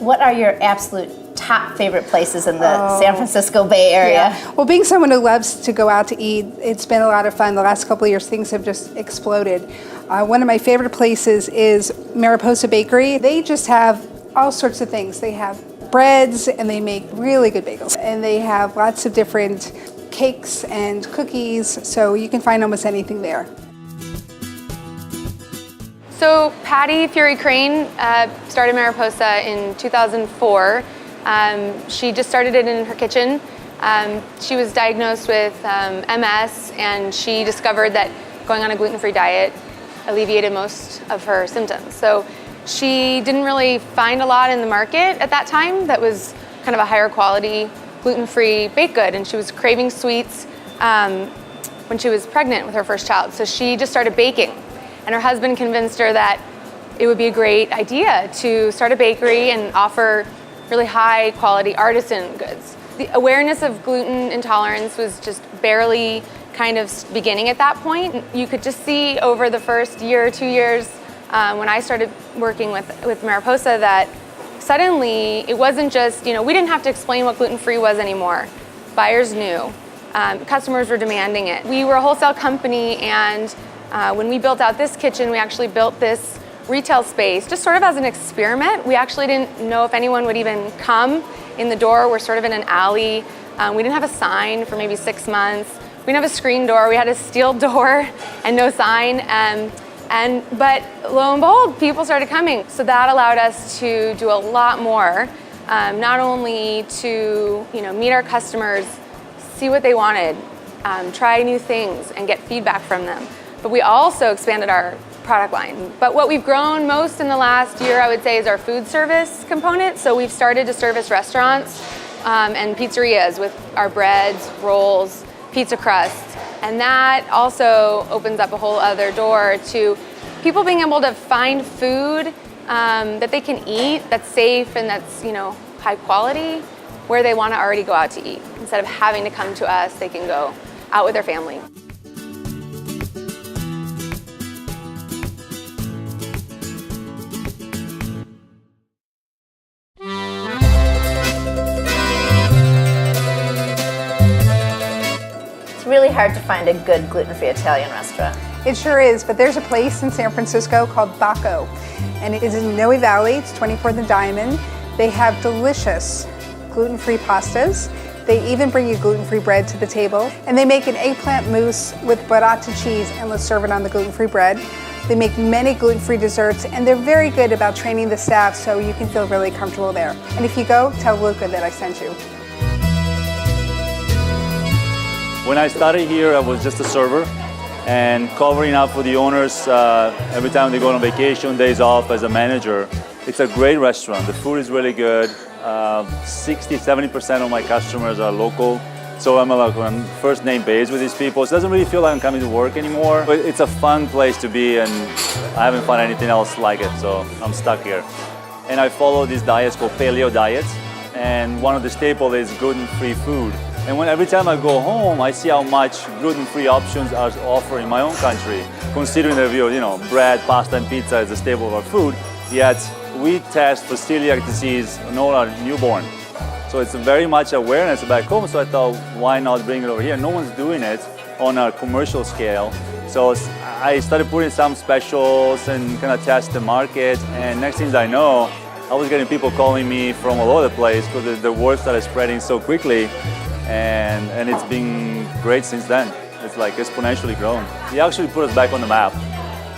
what are your absolute top favorite places in the San Francisco Bay Area? Yeah. Well, being someone who loves to go out to eat, it's been a lot of fun. The last couple of years, things have just exploded. One of my favorite places is Mariposa Bakery. They just have all sorts of things. They have breads, and they make really good bagels. And they have lots of different cakes and cookies, so you can find almost anything there. So Patty Fury Crane started Mariposa in 2004. She just started it in her kitchen. She was diagnosed with MS, and she discovered that going on a gluten-free diet alleviated most of her symptoms. So she didn't really find a lot in the market at that time that was kind of a higher quality gluten-free baked good, and she was craving sweets when she was pregnant with her first child. So she just started baking, and her husband convinced her that it would be a great idea to start a bakery and offer really high quality artisan goods. The awareness of gluten intolerance was just barely kind of beginning at that point. You could just see over the first year or 2 years when I started working with Mariposa that suddenly it wasn't just, we didn't have to explain what gluten-free was anymore. Buyers knew. Customers were demanding it. We were a wholesale company, and when we built out this kitchen, we actually built this retail space just sort of as an experiment. We actually didn't know if anyone would even come in the door. We're sort of in an alley. We didn't have a sign for maybe 6 months. We didn't have a screen door. We had a steel door and no sign. But lo and behold, people started coming. So that allowed us to do a lot more, not only to meet our customers, see what they wanted, try new things and get feedback from them. But we also expanded our product line. But what we've grown most in the last year, I would say, is our food service component. So we've started to service restaurants and pizzerias with our breads, rolls, pizza crusts. And that also opens up a whole other door to people being able to find food that they can eat, that's safe and that's high quality, where they want to already go out to eat. Instead of having to come to us, they can go out with their family. Really hard to find a good gluten-free Italian restaurant. It sure is, but there's a place in San Francisco called Bacco, and it is in Noe Valley. It's 24th and Diamond. They have delicious gluten-free pastas. They even bring you gluten-free bread to the table, and they make an eggplant mousse with burrata cheese, and let's serve it on the gluten-free bread. They make many gluten-free desserts, and they're very good about training the staff so you can feel really comfortable there. And if you go, tell Luca that I sent you. When I started here, I was just a server and covering up for the owners every time they go on vacation, days off as a manager. It's a great restaurant. The food is really good. 60–70% of my customers are local. So I'm on first name base with these people. So it doesn't really feel like I'm coming to work anymore. But it's a fun place to be, and I haven't found anything else like it. So I'm stuck here. And I follow these diets called paleo diets. And one of the staples is gluten-free food. And every time I go home, I see how much gluten-free options are offered in my own country, considering that bread, pasta, and pizza is a staple of our food. Yet we test for celiac disease on all our newborn. So it's very much awareness back home. So I thought, why not bring it over here? No one's doing it on a commercial scale. So I started putting some specials and kind of test the market. And next thing I know, I was getting people calling me from all over the place because the word started spreading so quickly. And it's been great since then. It's like exponentially grown. It actually put us back on the map.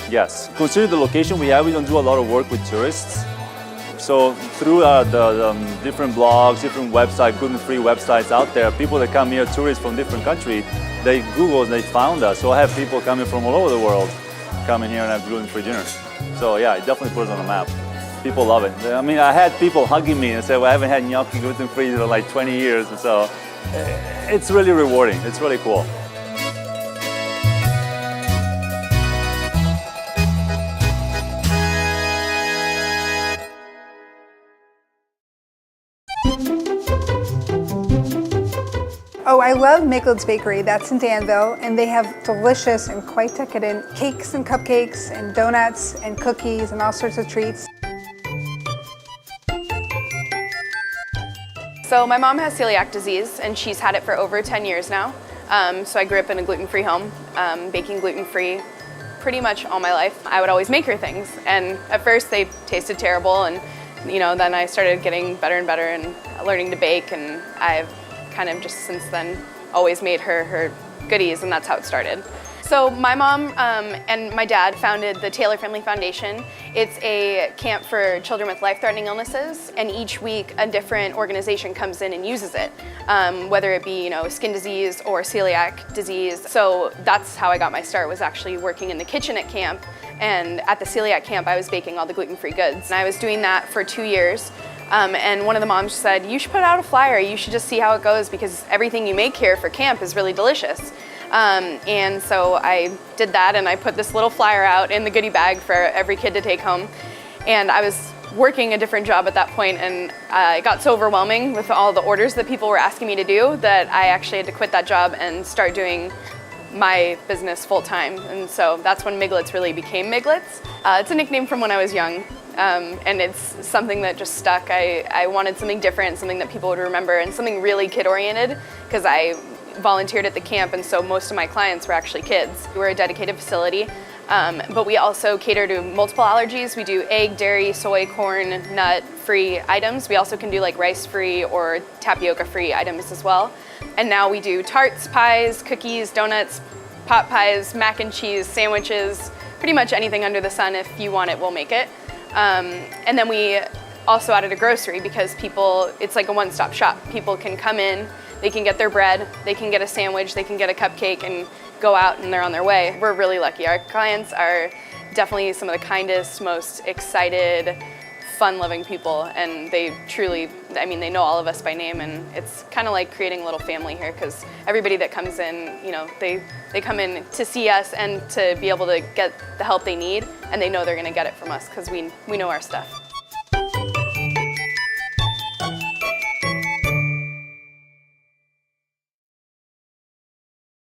Yes. Considering the location we have, we don't do a lot of work with tourists. So through the different blogs, different websites, gluten-free websites out there, people that come here, tourists from different countries, they Googled and they found us. So I have people coming from all over the world coming here and have gluten-free dinner. So yeah, it definitely put us on the map. People love it. I mean, I had people hugging me and say, well, I haven't had gnocchi gluten-free in like 20 years. So it's really rewarding. It's really cool. Oh, I love Mickeld's Bakery. That's in Danville, and they have delicious and quite decadent cakes and cupcakes and donuts and cookies and all sorts of treats. So my mom has celiac disease, and she's had it for over 10 years now. So I grew up in a gluten-free home, baking gluten-free pretty much all my life. I would always make her things, and at first they tasted terrible, and then I started getting better and better and learning to bake, and I've kind of just since then always made her goodies, and that's how it started. So my mom and my dad founded the Taylor Family Foundation. It's a camp for children with life-threatening illnesses, and each week a different organization comes in and uses it, whether it be skin disease or celiac disease. So that's how I got my start, was actually working in the kitchen at camp, and at the celiac camp I was baking all the gluten-free goods. And I was doing that for 2 years. And one of the moms said, you should put out a flyer, you should just see how it goes, because everything you make here for camp is really delicious. And so I did that, and I put this little flyer out in the goodie bag for every kid to take home. And I was working a different job at that point, and it got so overwhelming with all the orders that people were asking me to do that I actually had to quit that job and start doing my business full time. And so that's when Miglets really became Miglets. It's a nickname from when I was young. And it's something that just stuck. I wanted something different, something that people would remember, and something really kid-oriented, because I volunteered at the camp, and so most of my clients were actually kids. We're a dedicated facility, but we also cater to multiple allergies. We do egg, dairy, soy, corn, nut-free items. We also can do like rice-free or tapioca-free items as well. And now we do tarts, pies, cookies, donuts, pot pies, mac and cheese, sandwiches, pretty much anything under the sun. If you want it, we'll make it. And then we also added a grocery, because it's like a one-stop shop. People can come in, they can get their bread, they can get a sandwich, they can get a cupcake, and go out and they're on their way. We're really lucky. Our clients are definitely some of the kindest, most excited, fun-loving people, and they truly, they know all of us by name, and it's kind of like creating a little family here, because everybody that comes in, they come in to see us and to be able to get the help they need, and they know they're going to get it from us, because we know our stuff.